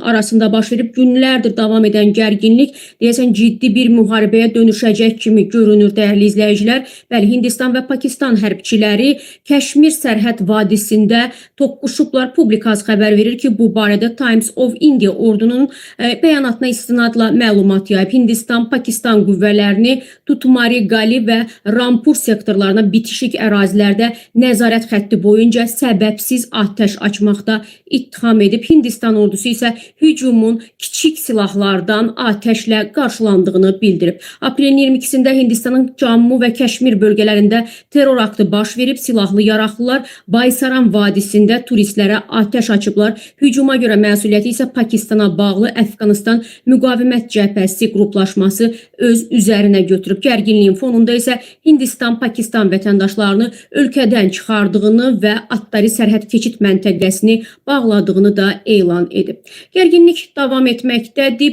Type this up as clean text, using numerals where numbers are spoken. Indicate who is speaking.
Speaker 1: arasında baş verib günlərdir davam edən gərginlik deyəsən ciddi bir müharibəyə dönüşəcək kimi görünür dəyərli izləyicilər. Bəli, Hindistan və Pakistan hərbçiləri Kəşmir sərhəd vadisində toqquşublar. Publikaz xəbər verir ki, bu barədə Times of India ordunun bəyanatına istinadla məlumat yayıb. Hindistan, Pakistan qüvvələrini Tutmari, Gali və Rampur sektorlarına bitişik ərazilərdə nəzarət xətti boyunca səbəbsiz atəş açmaqda ittiham edib. Hindistan ordusu isə hücumun kiçik silahlardan atəşlə qarşılandığını bildirib. Aprelin 22-sində Hindistanın Cammu və Kəşmir bölgələrində terror aktı baş verib. Silahlı yaraqlılar Baysaran vadisində turistlərə atəş açıblar. Hücuma görə məsuliyyəti isə Pakistana bağlı Əfqanistan müqavimət cəbhəsi qruplaşması öz üzərinə götürüb. Gərginliyin fonunda isə Hindistan, Pakistan vətəndaşlarını ölkədən çıxardığını və Attari sərhəd keçid məntəqəsini bağladığını da elan edib. Gərginlik davam etməkdədir.